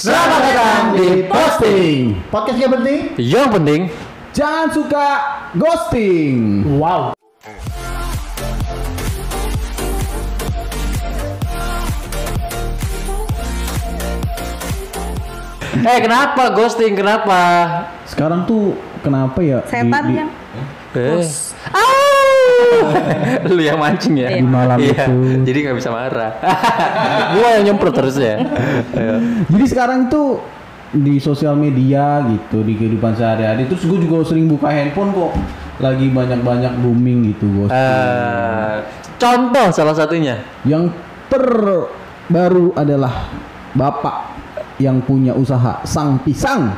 Selamat datang di Posting. Podcast yang penting. Yang penting Jangan suka ghosting. Wow. kenapa ghosting? Kenapa? Sekarang tuh kenapa ya? Setan kan? Lu yang mancing ya? Di malam Iya, itu. jadi nggak bisa marah. Gua yang nyemprot terus ya. Jadi sekarang tuh di sosial media gitu, di kehidupan sehari-hari. Terus gue juga sering buka handphone kok. Lagi banyak-banyak booming gitu ghosting. Contoh salah satunya. Yang terbaru adalah bapak yang punya usaha Sang Pisang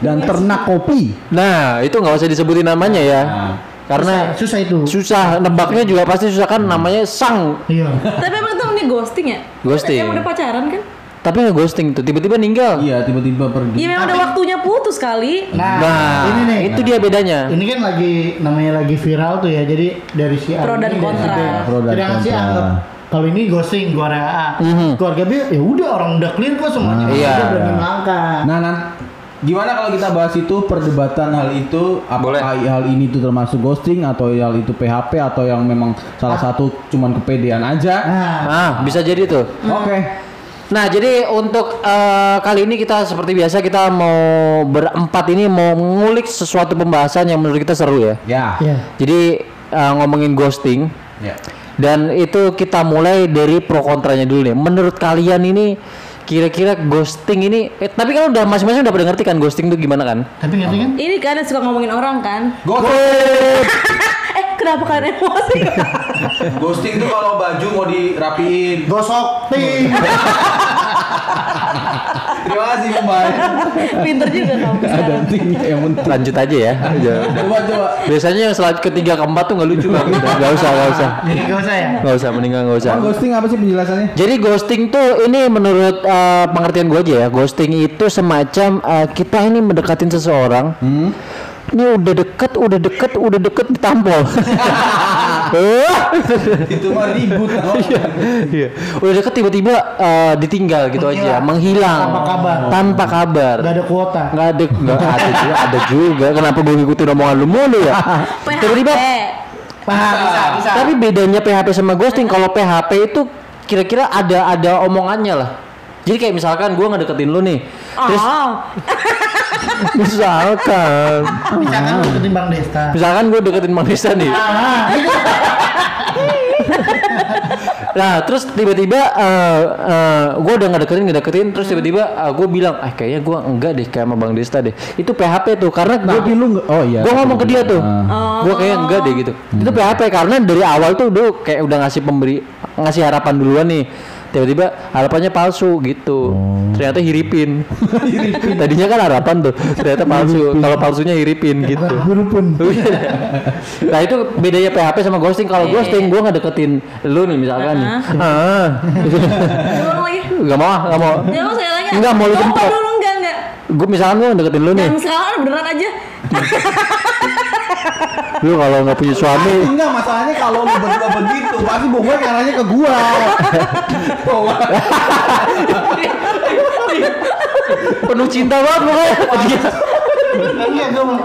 dan ternak kopi. Nah, itu nggak usah disebutin namanya ya. Nah. Karena Susah itu. susah nebaknya juga pasti susah kan, namanya Sang Iya. Tapi emang itu ini ghosting ya? Ghosting. Yang udah pacaran kan? tapi nggak ghosting tuh, tiba-tiba ninggal. Iya, tiba-tiba pergi. Iya memang udah waktunya putus kali. Nah, ini nih. itu dia bedanya. Ini kan namanya lagi viral tuh ya. Jadi dari si A Pro dan ini, dari kontra. si B. Pro dan Sedangkan si kontra. anggap kalau ini ghosting keluarga A. Keluarga B ya udah orang udah clear kok semuanya. Iya. Udah berani melangkah. Nah, gimana kalau kita bahas itu perdebatan hal itu? Apakah hal ini tuh termasuk ghosting atau hal itu PHP atau yang memang salah satu cuman kepedean aja? Nah, Bisa jadi tuh. Oke. Nah, jadi untuk kali ini kita seperti biasa kita mau berempat ini mau ngulik sesuatu pembahasan yang menurut kita seru ya. Ya. ya. Jadi ngomongin ghosting. Ya. Dan itu kita mulai dari pro kontranya dulu nih. Menurut kalian ini kira-kira ghosting ini tapi kan udah masing-masing udah pada ngerti kan ghosting itu gimana kan? Tapi ngerti kan? Ini kan suka ngomongin orang kan? Ghosting. Kenapa kalian emosi? Ghosting tuh kalau baju mau dirapiin. Gosok ting. Terima kasih Mbak. Pinter juga kamu Ada sekarang. tinggi yang penting. Lanjut aja ya. Coba. Biasanya yang selanjutnya ketiga keempat tuh nggak lucu kan? Gak usah. Jadi gak usah ya. Nggak usah, mendingan nggak usah. Ghosting apa sih penjelasannya? Jadi ghosting tuh ini menurut pengertian gue aja ya. Ghosting itu semacam kita ini mendekatin seseorang. Ini udah deket ditampol. Itu mah ribut. Iya. Udah deket tiba-tiba ditinggal gitu aja, menghilang. Tanpa kabar. Gak ada kuota. Nggak ada juga. Kenapa gue ngikutin omongan lu mulu ya? Tiba-tiba. Bisa. Tapi bedanya PHP sama ghosting, kalau PHP itu kira-kira ada omongannya lah. Jadi kayak misalkan gue ngedeketin lu nih, terus misalkan Misalkan lu ketimbang Desta. misalkan gue deketin Bang Desta nih. Nah terus tiba-tiba gue udah ngedeketin terus tiba-tiba gue bilang kayaknya gue enggak deh kayak sama Bang Desta deh. Itu PHP tuh karena gue gue ngomong ke dia tuh gue kayak enggak deh gitu. Itu PHP karena dari awal tuh kayak udah ngasih harapan duluan nih. Tiba-tiba harapannya palsu gitu. Ternyata hiripin. Tadinya kan harapan tuh, ternyata palsu. Kalau palsunya hiripin gitu. Nah itu bedanya PHP sama ghosting. Kalau ghosting gue ngedeketin lu nih misalkan nih. Ulang lagi. Gak mau. Ya mau saya lagi. Enggak, mau lu Coba jemput. dulu enggak. Gue misalkan gue ngedeketin lu nih. Yang sekarang beneran aja. Lu kalau nggak punya suami. Enggak, masalahnya kalau lu berdua begitu pasti bongkar ngarahnya ke gua. Penuh cinta banget pokoknya. Iya gue mau.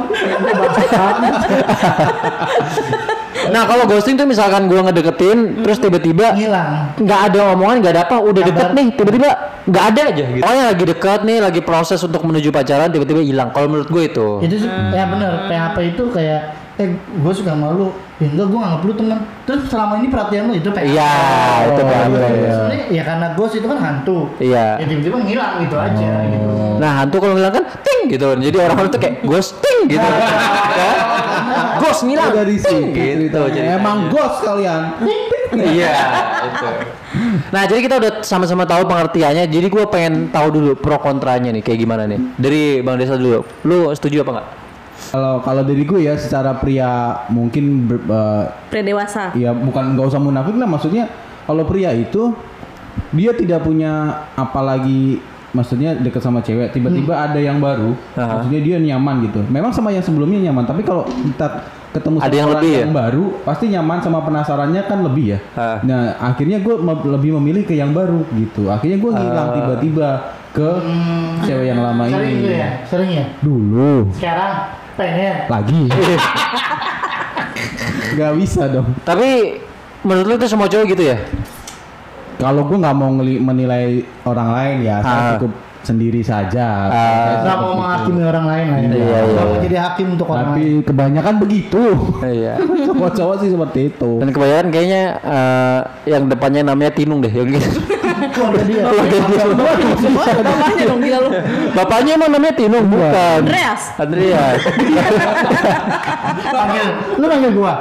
Nah kalau ghosting tuh misalkan gue ngedeketin terus tiba-tiba Hilang. nggak ada omongan, nggak ada apa, udah deket nih tiba-tiba nggak ada aja gitu. Pokoknya lagi deket nih, lagi proses untuk menuju pacaran tiba-tiba hilang. Kalau menurut gue itu. Itu sih ya bener. PHP itu kayak gue suka sama lu. Ya enggak, gue nganggap lu teman. Terus selama ini perhatian lu itu PHP. Iya, itu PHP. Sebenarnya ya karena ghost itu kan hantu. Iya. Ya tiba-tiba ngilang gitu aja gitu. Nah hantu kalau ngilang kan ting gitu. Jadi orang-orang tuh kayak ghosting gitu. Ghost ngilang Dari ting sini gitu. Jadi emang ghost kalian. iya itu. Nah jadi kita udah sama-sama tahu pengertiannya. Jadi gue pengen tahu dulu pro kontranya nih kayak gimana nih. Dari Bang Desa dulu. Lu setuju apa enggak? Kalau dari gue ya secara pria mungkin Pria dewasa. ya bukan nggak usah munafik lah, maksudnya kalau pria itu dia tidak punya apalagi, maksudnya deket sama cewek tiba-tiba ada yang baru, maksudnya dia nyaman gitu. Memang sama yang sebelumnya nyaman, tapi kalau kita ketemu Ada sama yang orang lebih yang baru pasti nyaman sama penasarannya kan lebih ya. Nah akhirnya gue lebih memilih ke yang baru gitu. Akhirnya gue ngilang tiba-tiba ke cewek yang lama Sering ini. tuh ya? Sering ya? Dulu. Sekarang pengen. Lagi. Gak bisa dong. Tapi menurut lu itu semua cowok gitu ya? Kalau gue nggak mau menilai orang lain ya, saya cukup sendiri saja. Nggak mau menghakimi orang lain lah ya. Iya. Nggak mau jadi hakim untuk orang lain. Tapi kebanyakan begitu. Iya. Cowok-cowok sih seperti itu. Dan kebanyakan kayaknya yang depannya namanya Tinung deh, yang gitu. Keluarga dia. Bapaknya dong gila lu. Bapaknya emang namanya Tinung, bukan? Andreas. Lu panggil gua.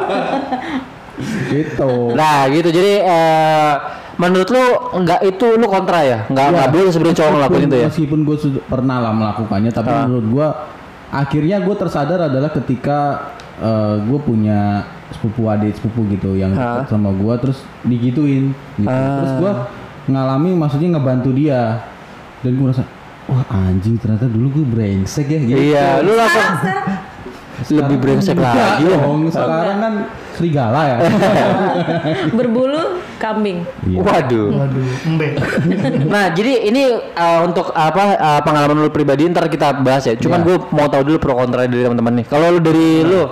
Gitu. Nah, gitu. Jadi menurut lu enggak itu lu kontra ya? Enggak boleh sebenarnya cowok ngelakuin itu ya? Meskipun gue pernah lah melakukannya, tapi menurut gue akhirnya gue tersadar adalah ketika gue punya sepupu gitu yang dekat sama gue, terus digituin gitu. Terus gue ngalami, maksudnya ngebantu dia, dan gue merasa wah anjing ternyata dulu gue brengsek ya gitu. Iya, lu langsung lebih brengsek lagi dong. Sekarang kan serigala ya. Berbulu kambing. Iya. Waduh. Embe. Nah, jadi ini untuk pengalaman lu pribadi ntar kita bahas ya. Cuman gue mau tahu dulu pro kontra dari teman-teman nih. Kalau lu dari lu,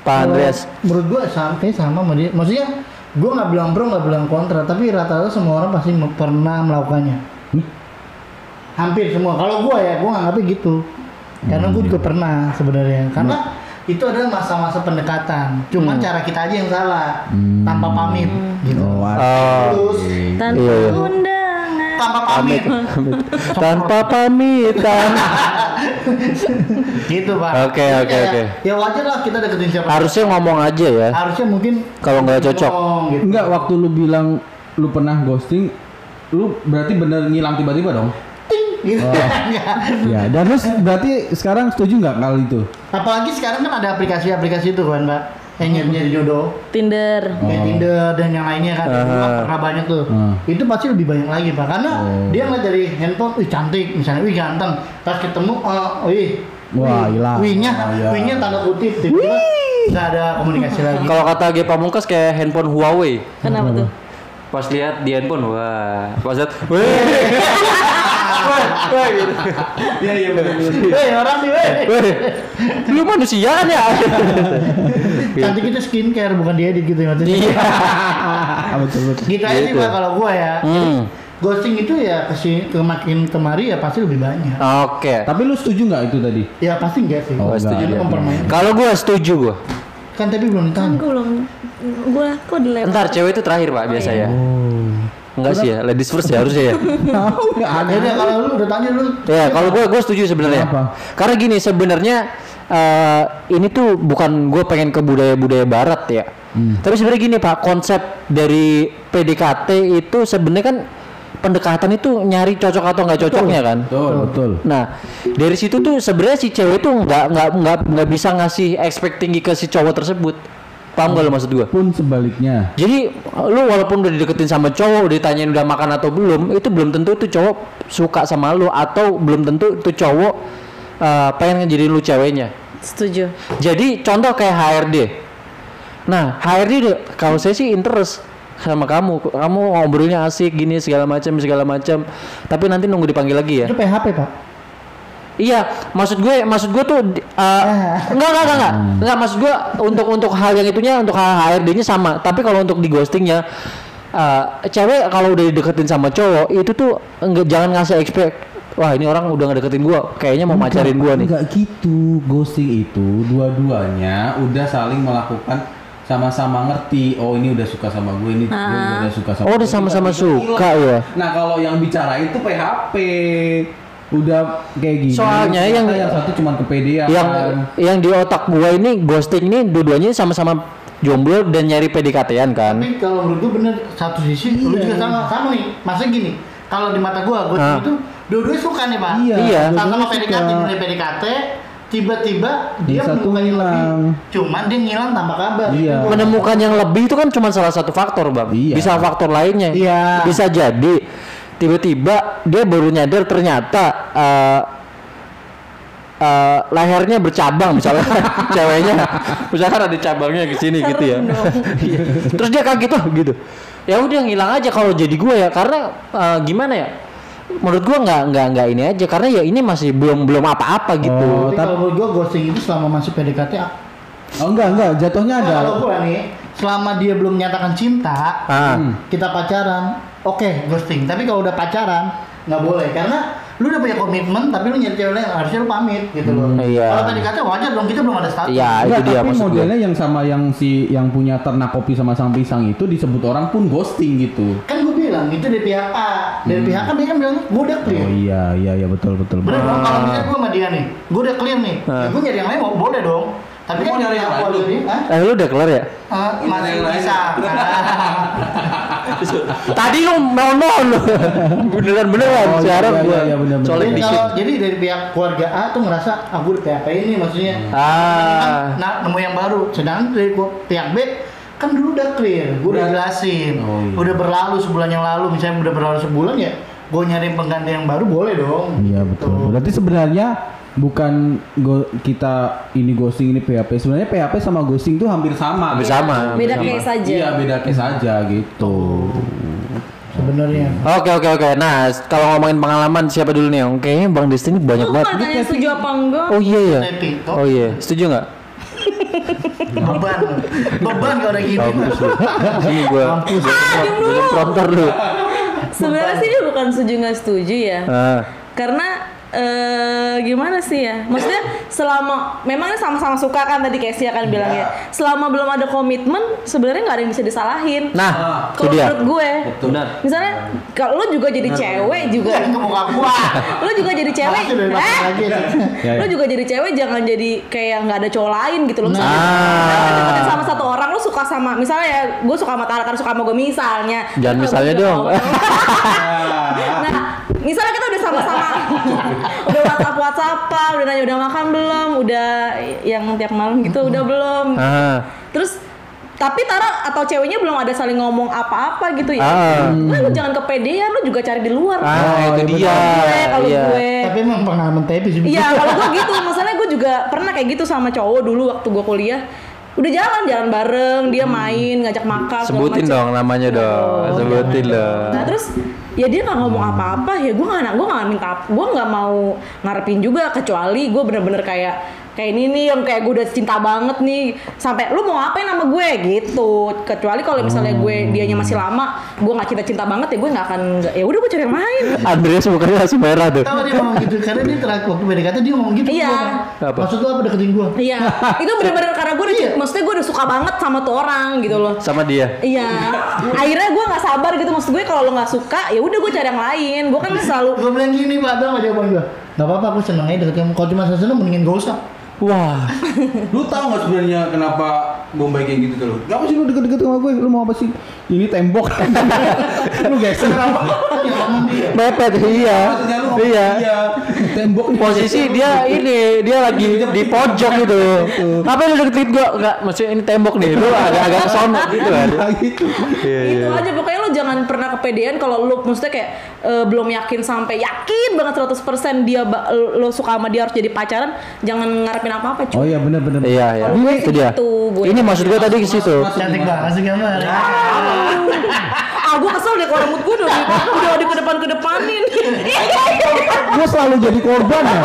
Pak Andreas. Menurut gua sama sama dia. Maksudnya gua nggak bilang pro, nggak bilang kontra, tapi rata-rata semua orang pasti pernah melakukannya. Hampir semua. Kalau gua ya, gua nganggapnya gitu. Karena gua juga pernah sebenarnya. Karena itu adalah masa-masa pendekatan. Cuman cara kita aja yang salah. Tanpa pamit gitu. Terus Tanpa undangan. tanpa pamit. Tanpa pamitan. Gitu, Pak. Oke. Ya wajar lah kita deketin siapa. Harusnya ngomong aja ya. Harusnya mungkin Kalau nggak cocok. ngomong, gitu. Enggak, waktu lu bilang lu pernah ghosting, lu berarti bener ngilang tiba-tiba dong? Gitu. Ya, dan lu berarti sekarang setuju nggak kali itu? Apalagi sekarang kan ada aplikasi-aplikasi itu kan, Mbak. Yang nyari jodoh. Tinder. Kayak Tinder dan yang lainnya kan. Pernah banyak tuh. Itu pasti lebih banyak lagi, Pak. Karena dia ngeliat dari handphone, wih cantik, misalnya, wih ganteng. Pas ketemu, wih. Wah, hilang. Wihnya tanda kutip, tiba-tiba nggak ada komunikasi lagi. Kalau kata G Pamungkas kayak handphone Huawei. Kenapa tuh? Pas lihat di handphone, wah. Pas lihat, weh. Wah, gitu. Iya benar. Weh, orang nih, weh. Weh, lu manusia kan ya? Cantik itu skincare, bukan diedit gitu ya. Maksudnya. Iya. Betul. Gitu aja sih, Gitu. Pak, kalau gua ya. Jadi, ghosting itu ya makin kemari ya pasti lebih banyak. Oke. Tapi lu setuju nggak itu tadi? Ya pasti enggak sih. Oh, setuju. Itu mempermainkan. Kalau gue setuju gue. Kan tapi belum ditanya. Gue belum. Gue kok dilempar. Ntar cewek itu terakhir pak biasa ya. Enggak sih ya, ladies first ya harusnya ya. Ya udah kalau lu udah tanya lu. Ya kalau gue setuju sebenarnya. Kenapa? Karena gini sebenarnya ini tuh bukan gue pengen ke budaya barat ya. Tapi sebenarnya gini pak, konsep dari PDKT itu sebenarnya kan pendekatan itu nyari cocok atau nggak cocoknya kan. Betul. Nah dari situ tuh sebenarnya si cewek tuh nggak bisa ngasih expect tinggi ke si cowok tersebut. Paham gak lo maksud gue? Pun sebaliknya. Jadi lu walaupun udah dideketin sama cowok, udah ditanyain udah makan atau belum, itu belum tentu tuh cowok suka sama lu, atau belum tentu tuh cowok pengen ngejadiin lu ceweknya. Setuju. Jadi contoh kayak HRD. Nah HRD deh, kalau saya sih interest sama kamu ngobrolnya asik gini segala macam, tapi nanti nunggu dipanggil lagi ya. Itu PHP, Pak. Iya, maksud gue tuh enggak maksud gue untuk hal yang itunya, untuk HRD-nya sama, tapi kalau untuk di ghostingnya cewek kalau udah dideketin sama cowok itu tuh jangan ngasih expect, wah ini orang udah ngedeketin gue, kayaknya mau macarin gue nih. Enggak gitu, ghosting itu dua-duanya udah saling melakukan sama-sama ngerti, oh ini udah suka sama gue, ini gue udah suka sama udah gue, sama-sama tiba-tiba suka hilang. ya. Nah kalau yang bicara itu PHP udah kayak gini. Soalnya yang satu cuma kepedean. Yang di otak gua ini ghosting ini dua-duanya sama-sama jomblo dan nyari PDKT-an kan. Tapi kalau menurut gue bener, satu sisi lu juga sama nih. Maksudnya gini, kalau di mata gua itu dua-duanya suka nih, Pak. Iya. Sama PDKT, tiba-tiba dia satu menemukan yang lebih. hilang. Cuman dia ngilang tanpa kabar. Iya. Menemukan yang lebih itu kan cuma salah satu faktor, Bang. Iya. Bisa faktor lainnya. Iya. Bisa jadi tiba-tiba dia baru nyadar ternyata lehernya bercabang misalnya ceweknya, misalkan ada cabangnya ke sini gitu ya. Terus dia kaget tuh gitu. Ya udah ngilang aja kalau jadi gue ya, karena gimana ya? menurut gua nggak ini aja karena ya ini masih belum apa-apa gitu. Tapi kalau menurut gue ghosting itu selama masih PDKT. Oh enggak, jatuhnya ada. Kalau gue nih, selama dia belum menyatakan cinta, kita pacaran, oke, ghosting. Tapi kalau udah pacaran, nggak boleh karena lu udah punya komitmen, tapi lu nyari cewek lain, harusnya lu pamit gitu loh. Iya. Kalau PDKT wajar dong, kita belum ada status. Iya, itu Enggak, dia tapi maksud modelnya gua. yang sama yang punya ternak kopi sama sang pisang itu disebut orang pun ghosting gitu. Kan gue bilang itu dari pihak A, dari pihak A dia kan bilang gue udah clear. Oh iya betul. Bener dong, kalau misalnya gue sama dia nih, gue udah clear nih, ya gue nyari yang lain boleh dong. Tapi kan nyari yang lain jadi, Lu udah kelar ya? masih bisa. Tadi lu mau lu. Beneran Oh, sekarang iya, gua iya, bener-bener. colek Jadi, dikit. jadi dari pihak keluarga A tuh ngerasa aku udah PHP ini maksudnya. Nah, nemu yang baru. Sedangkan dari pihak B kan dulu udah clear, gue udah jelasin, Oh, iya. udah berlalu sebulan yang lalu, misalnya udah berlalu sebulan ya, gue nyari pengganti yang baru boleh dong. Iya Gitu. betul. Berarti sebenarnya bukan kita ini ghosting ini PHP. Sebenarnya PHP sama ghosting tuh hampir sama. Hampir sama. Beda Sama. case aja. Iya beda case aja gitu. Sebenarnya. Oke. Nah, kalau ngomongin pengalaman siapa dulu nih? Kayaknya Bang Desti ini banyak Lu banget. bukan tanya setuju apa enggak? Oh iya ya. Tapi, toh. Oh iya, setuju nggak? beban kalau udah gini. Mampus lu. Ini gua. Belum prompter lu. Sebenarnya sih dia bukan setuju nggak setuju ya. Karena gimana sih ya? Maksudnya selama memangnya sama-sama suka kan tadi Casey akan bilang ya. Selama belum ada komitmen sebenarnya nggak ada yang bisa disalahin. Nah, itu Kalau dia. menurut gue, Benar. misalnya kalau lu juga jadi cewek juga, Ke muka gua. lu juga jadi cewek, Masih dari belakang lagi. lu juga jadi cewek jangan jadi kayak nggak ada cowok lain gitu loh. Misalnya, Nah. lu deketin sama satu orang, lu suka sama, misalnya ya, gue suka sama Tara, Tara suka sama gue misalnya. Jangan misalnya dong. Nah, misalnya kita udah sama-sama, udah WhatsApp-WhatsAppan, udah nanya udah makan belum, udah yang tiap malam gitu udah belum. Terus tapi Tara atau ceweknya belum ada saling ngomong apa-apa gitu ya. Nah, lu jangan kepedean, lu juga cari di luar. Itu dia. Kalau Iya. gue. Tapi emang pengalaman tepi sih. Iya, kalau gue gitu, masalahnya gue juga pernah kayak gitu sama cowok dulu waktu gue kuliah. Udah jalan bareng, dia main, ngajak makan. segala Sebutin macam. dong namanya dong. Sebutin dong. Nah terus ya dia nggak ngomong apa-apa, ya gue nggak minta, gue nggak mau ngarepin juga kecuali gue bener-bener kayak ini nih yang kayak gue udah cinta banget nih sampai lu mau ngapain sama gue gitu. Kecuali kalau misalnya dianya masih lama, gue nggak cinta banget ya gue nggak akan, ya udah gue cari yang lain. Andreas mukanya langsung merah tuh. Tahu dia ngomong gitu karena dia terakhir waktu PDKT dia ngomong gitu. Iya. Apa? Maksud lu apa deketin gua? Iya, itu bener-bener karena gue udah, maksudnya gue udah suka banget sama tuh orang gitu loh. Sama dia. Iya, akhirnya gue nggak sabar gitu, maksud gue kalau lo nggak suka ya udah gue cari yang lain. Gue kan selalu Gua bilang gini Pak, tau gak jawaban gua? Gak apa-apa, aku seneng aja deket kamu. Kalau cuma seneng mendingin gak usah. Wah. Lu tahu nggak sebenarnya kenapa Bombay kayak gitu tuh lu? Ngapa sih lu deket-deket sama gue? Lu mau apa sih? Ini tembok. Lu geser apa? Ya ngomong dia. Mepet iya. Maksudnya lu ngomong Iya. Tembok nih. Posisi dia dia lagi di pojok gitu. Apa lu deketin gua? Enggak, maksudnya ini tembok nih. Lu agak ke sono gitu kan. gitu. itu aja, pokoknya lo jangan pernah kepedean kalau lo maksudnya kayak belum yakin sampai yakin banget 100% lo suka sama dia harus jadi pacaran, jangan ngarepin apa-apa cuy. Oh iya benar. Iya. Kalau gue Itu sih dia. gitu, gue. Ini maksud gua tadi ke situ. Cantik banget sih gambar. Gue kesel deh kalau rambut gue udah di kedepanin. Gue selalu jadi korban ya.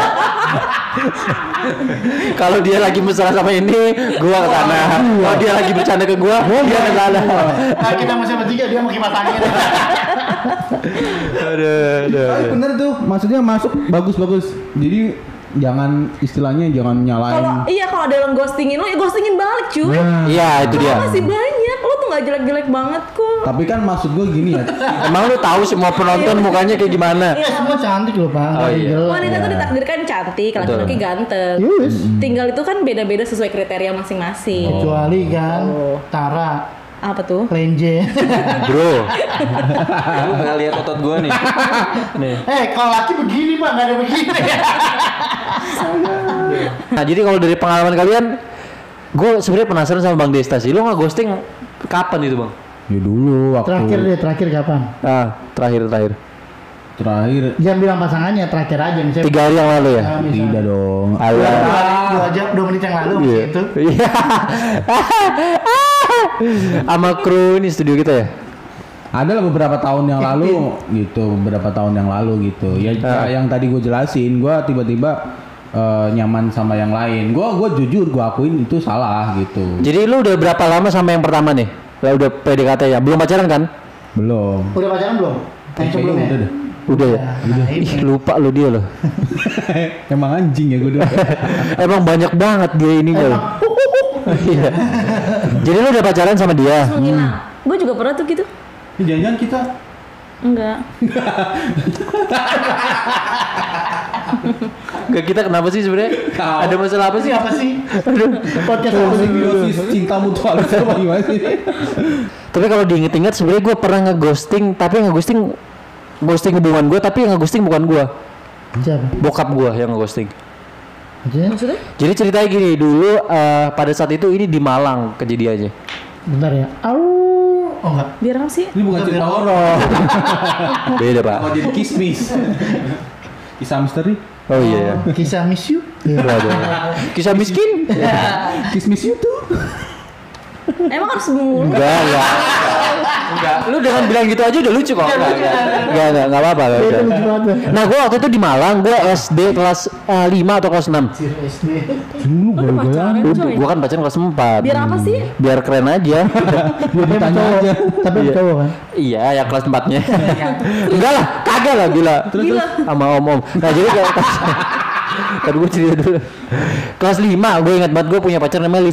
Kalau dia lagi mesra sama ini, gua ke sana. Kalau dia lagi bercanda ke gua, dia ke sana. Nah, kita masih bertiga, dia mau kipas angin. Tapi bener tuh, maksudnya masuk bagus. Jadi jangan istilahnya jangan nyalain. Kalau ada yang ghostingin lo, ya ghostingin balik cuy. Iya, itu dia. Masih banyak, lo tuh nggak jelek-jelek banget kok. Tapi kan maksud gue gini ya. Emang lu tahu semua penonton mukanya kayak gimana? Iya, semua cantik loh Pak. Oh, iya. Wanita tuh ditakdirkan cantik, laki-laki ganteng. Yes. Tinggal itu kan beda-beda sesuai kriteria masing-masing. Kecuali kan Tara, Apa tuh? Lenje. Bro. Lu nggak lihat otot gua nih. Nih. Kalau laki begini Pak, nggak ada begini. Nah, jadi kalau dari pengalaman kalian, gue sebenarnya penasaran sama Bang Desta sih. Lu nggak ghosting kapan itu, Bang? Ya dulu waktu Terakhir kapan? Terakhir. terakhir Jangan bilang pasangannya, terakhir aja misalnya. 3 hari yang lalu ya? Nah, misalnya. tidak dong. Alah. 2 menit yang lalu Iya. itu. Iya. Sama kru ini studio kita ya? Adalah beberapa tahun yang lalu gitu, ya yang tadi gue jelasin, gue tiba-tiba nyaman sama yang lain. Gue jujur, gue akuin itu salah gitu. Jadi lu udah berapa lama sama yang pertama nih? Lah udah PDKT ya, belum pacaran kan? Belum. Udah pacaran belum? Yang sebelumnya? Udah deh. Udah ya? Ih, lupa lu dia loh. Emang anjing ya gue dulu. Emang banyak banget dia ininya loh. Iya. Jadi lu udah pacaran sama dia? Gue juga pernah tuh gitu. Jangan-jangan kita Enggak. Enggak, kita kenapa sih sebenarnya? Ada masalah apa sih? Apa sih? Aduh, podcast apa sih? simbiosis cinta mutualis apa gimana sih? Tapi kalau diinget-inget sebenarnya gue pernah ngeghosting, tapi ghosting hubungan gue, tapi yang ngeghosting bukan gue. Siapa? Bokap gue yang ngeghosting. Maksudnya? Jadi ceritanya gini, dulu pada saat itu ini di Malang kejadiannya. Bentar ya. Oh enggak. Biar apa sih? Ini bukan cerita horor. Beda pak. Mau jadi kismis. Kisah misteri. Oh iya. Kisah miss you. Kisah miskin. Kismis itu. Emang harus mulu? Enggak. Lu dengan bilang gitu aja udah lucu kok. Enggak apa-apa. Nah, gue waktu itu di Malang, gue SD kelas 5 atau kelas 6. SD. Dulu Udah pacaran coy. Gue kan pacaran kelas 4. Biar apa sih? Biar keren aja. Gue ditanya aja. Tapi cowok kan? Iya, yang kelas 4-nya. Enggak lah, kagak lah gila. Terus sama om-om. Nah, jadi kayak kan gue cerita dulu. Kelas 5, gue ingat banget gue punya pacar namanya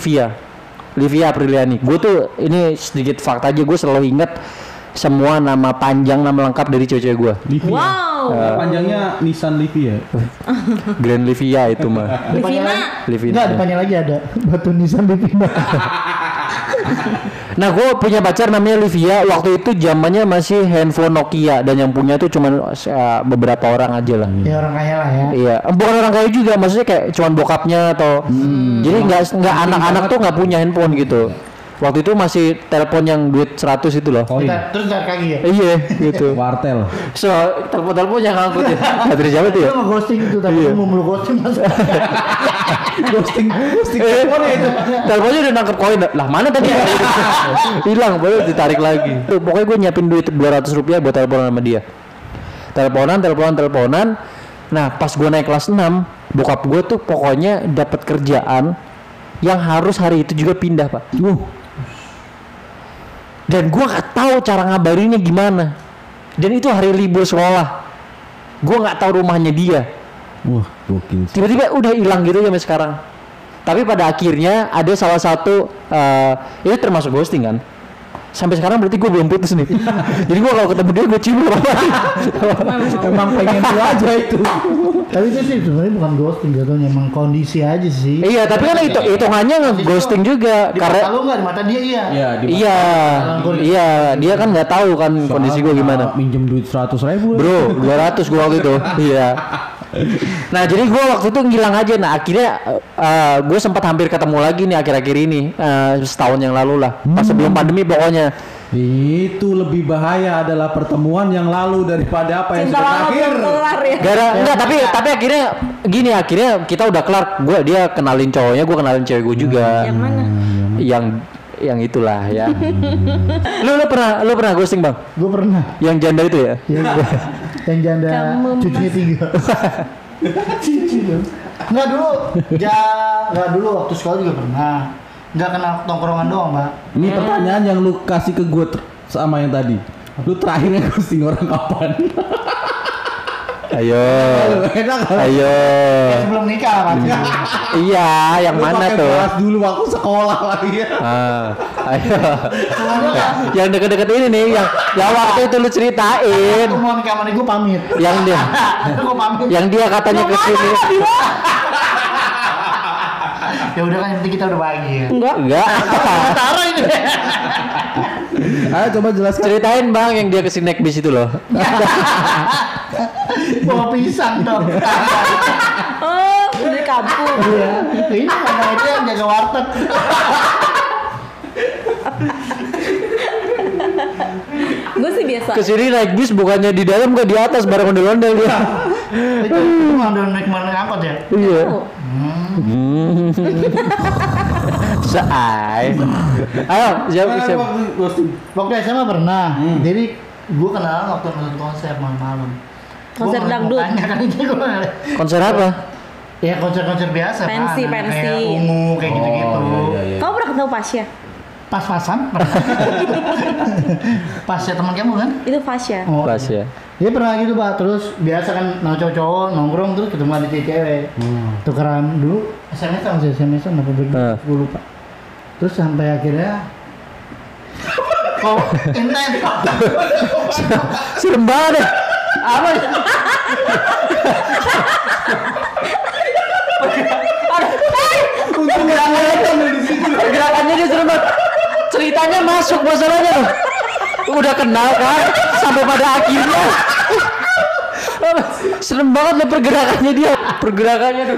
Livia Apriliani. Gue tuh ini sedikit fakta aja, gue selalu ingat semua nama panjang, nama lengkap dari cewek-cewek gue. Livia. Wow. Panjangnya Nissan Livia. Grand Livia itu mah. Livina. Enggak, depannya lagi ada batu nisan Livina. Nah, gue punya pacar namanya Livia. Waktu itu zamannya masih handphone Nokia dan yang punya tuh cuman beberapa orang aja lah. Ya orang kaya lah ya. Iya, bukan orang kaya juga, maksudnya kayak cuman bokapnya atau jadi nggak anak-anak tuh nggak punya handphone gitu. Waktu itu masih telepon yang duit 100 itu loh. Oh iya. Terus dari kaki ya. Iya, gitu. Wartel. So, telepon yang ngangkut ya. Dari siapa tuh ya? Lu nge-ghosting itu tapi lu mau ghosting mas. Ghosting. Teleponnya itu. Teleponnya udah nangkep koin. Lah, mana tadi? Hilang, baru ditarik lagi. Tuh, pokoknya gue nyiapin duit 200 rupiah buat teleponan sama dia. Teleponan. Nah, pas gue naik kelas 6, bokap gue tuh pokoknya dapat kerjaan yang harus hari itu juga pindah, Pak. Dan gue gak tahu cara ngabarinnya gimana. Dan itu hari libur sekolah. Gue gak tahu rumahnya dia. Wah, gokil. Tiba-tiba udah hilang gitu sampai sekarang. Tapi pada akhirnya ada salah satu itu termasuk ghosting kan. Sampai sekarang berarti gue belum putus nih. Jadi gue kalau ketemu dia gue cium apa. Emang pengen lu aja itu. Tapi itu sih sebenarnya bukan ghosting jatuhnya, emang kondisi aja sih. Iya, tapi kan itu hitungannya nge-ghosting juga. Di mata lu nggak, di mata dia iya. Iya, dia kan nggak tahu kan kondisi gue gimana. Minjem duit 100.000. Bro, 200 gue waktu itu. Iya. Nah, jadi gue waktu itu ngilang aja. Nah, akhirnya gue sempat hampir ketemu lagi nih akhir-akhir ini, setahun yang lalu lah. Pas sebelum pandemi pokoknya. Itu lebih bahaya adalah pertemuan yang lalu daripada apa yang Cinta sudah lama berakhir. belum kelar ya. Enggak, tapi akhirnya gini, akhirnya kita udah kelar. Dia kenalin cowoknya, gue kenalin cewek gue juga. Yang mana? Yang itulah ya. Lu pernah ghosting, Bang? Gue pernah. Yang janda itu ya? Yang janda cucunya 3. Enggak dulu waktu sekolah juga pernah. Enggak kenal tongkrongan doang, Mbak. Ini pertanyaan yang lu kasih ke gue sama yang tadi. Lu terakhirnya ghosting orang kapan? Ayo. Sebelum nikah kan. Iya, yang Lu mana pakai tuh? bahas dulu waktu sekolah lagi ya. Ayo. Yang deket-deket ini nih, yang waktu itu lu ceritain. Aku mau nikah sama gue pamit. Yang dia. Gue pamit. Yang dia katanya ke sini. Ya udah kan, yang penting kita udah bahagia. Enggak. Tara ini. Ayo coba jelaskan. Ceritain, Bang, yang dia ke sini naik bis itu loh. Bawa pisang dong. Oh, udah kampung. Iya. Ini sama itu yang jaga warteg. Gue sih biasa. Ke sini naik bis bukannya di dalam, enggak di atas bareng ondel-ondel dia. Itu ngambil naik mana angkot ya? Iya. Oh. Say. Ayo, siap. Waktu SMA pernah. Jadi gue kenalan waktu nonton konser malam-malam. Konser dangdut. Konser apa? Ya konser-konser biasa Pensi. kayak Ungu kayak gitu-gitu. Iya. Kamu pernah ketemu Fasya? Pas-pasan pernah. Pasnya teman kamu kan? Itu Fasya. Pas ya. Dia pernah gitu Pak, terus biasa kan cowok-cowok nongkrong terus ketemu ada cewek. Tukeran dulu SMS-an apa begitu, gue lupa. Terus sampai akhirnya kok intens. Serem banget deh. Apa? Pergerakannya dia serem banget. Ceritanya masuk masalahnya loh. Udah kenal kan sampai pada akhirnya. Serem banget loh pergerakannya dia. Pergerakannya tuh.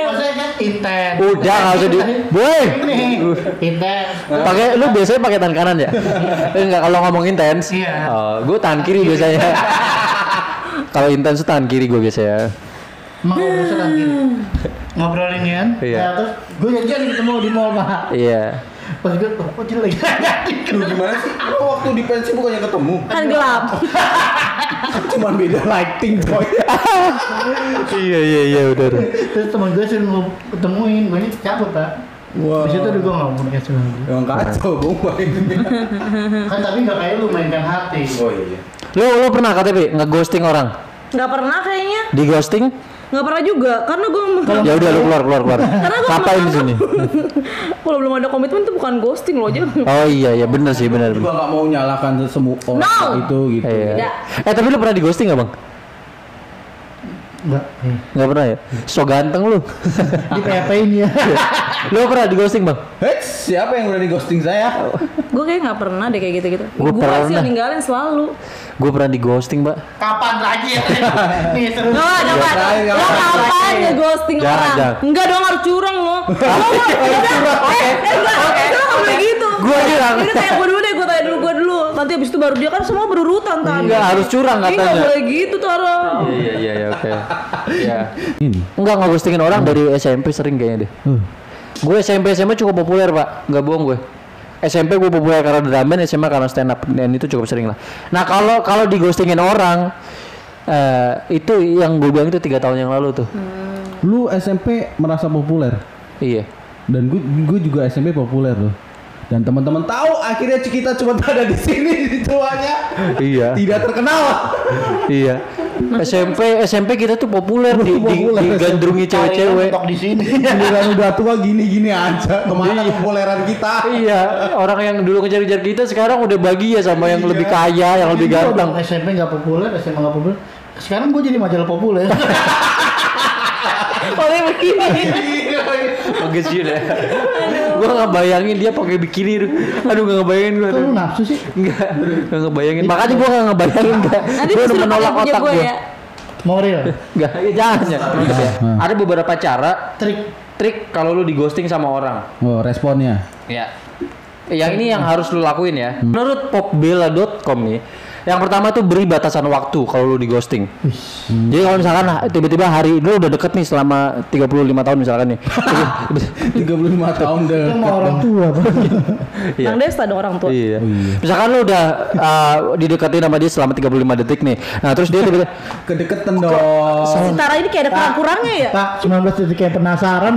Maksudnya kan intens. Udah enggak usah di. Boy. Intens. Pakai lu biasanya pakai tangan kanan ya? Enggak kalau ngomong intens. Iya. Oh, gue tangan kiri biasanya. Kalau intens tuh tangan kiri gue biasanya. Emang ngobrol kan gini. Ngobrolin kan. Iya. Ya, terus gue janjian ketemu di mall Pak. Iya. Pas gue kok jelek. Lu gimana sih? Lu waktu di pensi bukannya ketemu? Kan gelap. Cuman beda lighting boy. Iya udah. Terus temen gue suruh ketemuin, gue ini cabut Pak. Wah. Di situ udah gue nggak mau kasih lagi. Emang kacau bombay. Kan tapi nggak kayak lu mainkan hati. Oh iya. Lu pernah KTP nge-ghosting orang? Nggak pernah kayaknya. Di ghosting? Nggak pernah juga, karena gue Ya udah lu keluar. Karena gua Ngapain di sini? kalau belum ada komitmen itu bukan ghosting loh, jangan. Oh iya benar sih benar. Juga nggak mau nyalakan semua orang No. itu gitu. Iya. Tapi lu pernah di ghosting nggak bang? Enggak. Nggak pernah ya? So ganteng lu. Di PHP-in ya. Lu pernah di ghosting bang? Hei, siapa yang udah di ghosting saya? Gue kayak nggak pernah deh kayak gitu-gitu. Gua Gue sih pernah. yang ninggalin selalu. Gue pernah di ghosting mbak. Kapan lagi ya? Nih seru. Nggak, lo kapan nge-ghosting Jangan. orang? Enggak dong, harus curang lo. Enggak boleh gitu. Gua curang. Ini tanya gue dulu deh, gue tanya dulu gue dulu. Nanti abis itu baru dia, kan semua berurutan tadi. Enggak, harus curang Ini nggak katanya. boleh gitu Tara. Iya oke. Iya. Ini. Enggak nge-ghostingin orang dari SMP sering kayaknya deh. Gue SMP SMA cukup populer pak, nggak bohong gue. SMP gue populer karena drum band, SMA karena stand up, dan itu cukup sering lah. Nah kalau di ghostingin orang, itu yang gue bilang itu 3 tahun yang lalu tuh. Lu SMP merasa populer Iya. dan gue juga SMP populer loh. Dan teman-teman tahu akhirnya kita cuma ada di sini di tuanya. Iya. Tidak terkenal. Iya. SMP kita tuh populer Populer. digandrungi cewek-cewek. Tok di sini. Giliran udah tua gini-gini aja. Kemana kepopuleran kita? Iya, orang yang dulu kejar-kejar kita sekarang udah bahagia sama yang lebih kaya, yang lebih ganteng. SMP nggak populer, SMA nggak populer. Sekarang gue jadi majalah populer. Oleh begini. Bagus sih deh. Gua nggak bayangin dia pakai bikini tuh. Aduh nggak ngebayangin gua. Kok lu nafsu sih? Nggak ngebayangin. Makanya gua nggak ngebayangin gak. Nanti Gua udah disuruh menolak pakai punya otak gue gua. ya. Mau real? Nggak, ya jangan ya. Ada beberapa cara Trik. trik kalau lu di ghosting sama orang. Oh, responnya. Ya. Yang ini yang harus lu lakuin ya. Menurut popbella.com nih, yang pertama tuh beri batasan waktu kalau lu di ghosting. Jadi kalau misalkan tiba-tiba hari lu udah deket nih selama 35 tahun misalkan nih. 35 tahun deh. Itu mau orang tua Pak. Iya. Bang Desta dong orang tua. Iya. Oh, iya. Misalkan lu udah dideketin sama dia selama 35 detik nih. Nah, terus dia tiba-tiba Kedeketan dong. Setara ini kayak ada kurang-kurangnya ya. Pak, 19 detik kayak penasaran.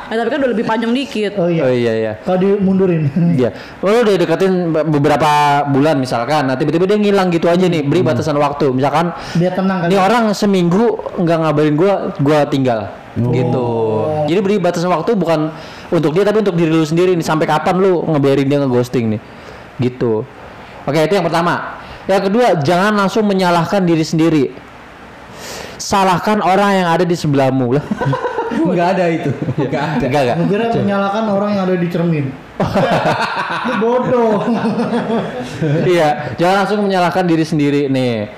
Tapi kan udah lebih panjang dikit. Oh iya. Oh iya. Kalau dimundurin. Iya. Lu udah deketin beberapa bulan misalkan. Nah, tiba-tiba dia ngilang gitu aja nih. Beri batasan waktu. Misalkan Dia tenang kan. ini orang seminggu nggak ngabarin gua tinggal. Gitu. Jadi beri batasan waktu bukan untuk dia tapi untuk diri lu sendiri nih. Sampai kapan lu ngebiarin dia ngeghosting nih. Gitu. Oke, itu yang pertama. Yang kedua, jangan langsung menyalahkan diri sendiri. Salahkan orang yang ada di sebelahmu lah. Enggak ada itu. Enggak ada. Enggak. Gue kira menyalakan orang yang ada di cermin. Lu bodoh. Iya, jangan langsung menyalahkan diri sendiri nih.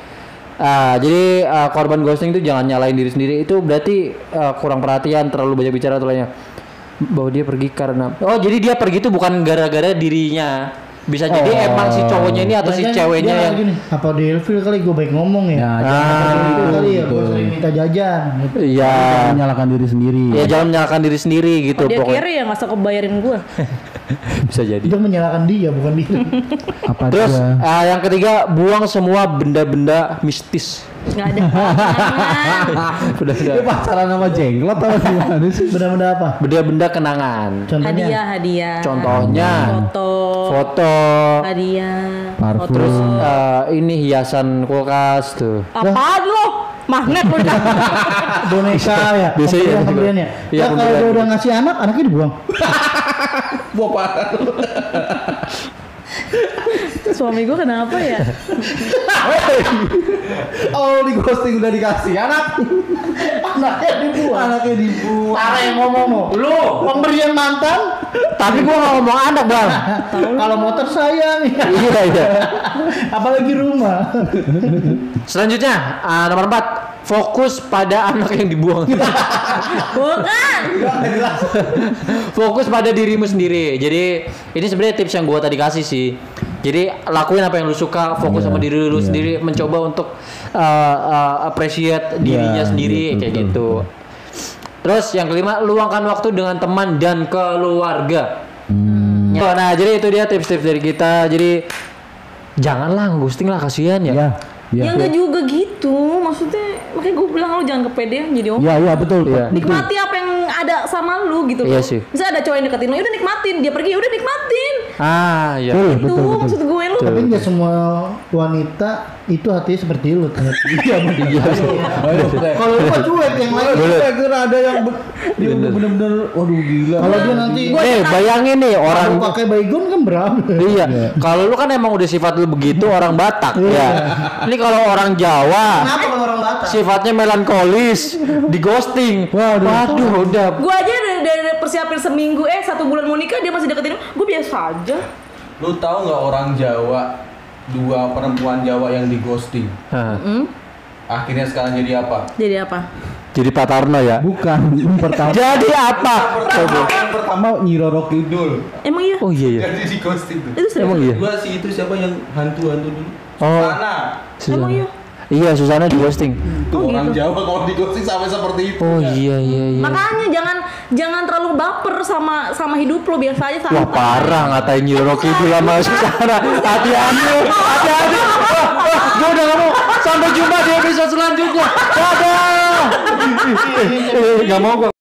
Jadi korban ghosting itu jangan nyalain diri sendiri. Itu berarti kurang perhatian, terlalu banyak bicara atau lainnya. Bahwa dia pergi karena jadi dia pergi itu bukan gara-gara dirinya. Bisa jadi emang si cowoknya ini atau si Jangan ceweknya dia yang gini, apa di ilfil kali gue baik ngomong ya. Ya, jangan Itu kali ya gitu. gue sering minta jajan gitu. Iya. Menyalahkan diri sendiri. Ya jangan menyalahkan diri sendiri gitu Dia pokoknya. kiri ya nggak usah kebayarin gua. Bisa jadi. Itu menyalahkan dia bukan diri. Apa Terus dia? yang ketiga, buang semua benda-benda mistis. Nggak ada. Jangan. Benda-benda Dia pacaran sama jenglot atau gimana sih? Benda-benda apa? benda-benda kenangan. Contohnya. Hadiah. Contohnya foto. Hadiah. Parfum. Terus ini hiasan kulkas tuh. Apaan lo? Magnet lo dah. Boneka ya. Biasanya Pemberiannya. iya, Ya kalau pemberian. dia udah ngasih anak, anaknya dibuang. Buah parah. Suami gua kenapa ya? Oh, di ghosting udah dikasih anak. Anaknya dibuang. Anaknya dibuang. Parah yang ngomong. Lu pemberian mantan. Tapi gua nggak ngomong anak bang. Kalau motor sayang. Iya iya. Apalagi rumah. Selanjutnya nomor 4, fokus pada anak yang dibuang. Bukan. Fokus pada dirimu sendiri. Jadi ini sebenarnya tips yang gua tadi kasih sih. Jadi lakuin apa yang lu suka, fokus sama diri lu sendiri, mencoba untuk appreciate dirinya sendiri kayak betul, gitu. Terus yang kelima, luangkan waktu dengan teman dan keluarga. Nah, jadi itu dia tips-tips dari kita. Jadi janganlah ghosting lah, kasihan ya. Ya. Ya enggak juga gitu. Maksudnya makanya gue bilang lu jangan kepedean jadi om. Iya betul. Iya. Nikmati apa yang ada sama lu gitu Iya loh. sih. Misalnya ada cowok yang deketin lu, udah nikmatin. Dia pergi, udah nikmatin. Ah, iya. Itu maksud gue lu. Tapi nggak semua wanita itu hatinya seperti lu ternyata. Iya betul. Kalau lu mah cuek yang lain. Saya kira ada yang dia bener-bener waduh gila. Kalau dia nanti Bayangin nih orang orang pakai baygon kan berapa? Iya. Kalau lu kan emang udah sifat lu begitu orang Batak ya. Ini kalau orang Jawa Kenapa kalau orang Batak? sifatnya melankolis, di ghosting. Waduh, udah. Gue aja dari persiapin seminggu 1 bulan mau nikah dia masih deketin gue biasa aja. Lu tahu nggak orang Jawa, 2 perempuan Jawa yang di ghosting? Hah. Akhirnya sekarang jadi apa? Jadi apa? Jadi Pak Tarno ya. Bukan, pertama. Jadi apa? Yang pertama Nyi Roro Kidul. Emang iya? Oh iya iya. Jadi di ghosting tuh. Itu serius? Emang iya. Gua sih itu siapa yang hantu-hantu dulu? Oh. Susana. Emang iya? Iya, Susana di ghosting. Tuh orang Jawa kalau di ghosting sampai seperti itu. Oh iya iya iya. Makanya jangan terlalu baper sama hidup lo, biasa aja santai. Wah parah ngatain Nyi Roro Kidul sama Susana. Hati-hati, hati-hati. Gue udah ngomong sampai jumpa di episode selanjutnya. Dadah. Gak mau gue.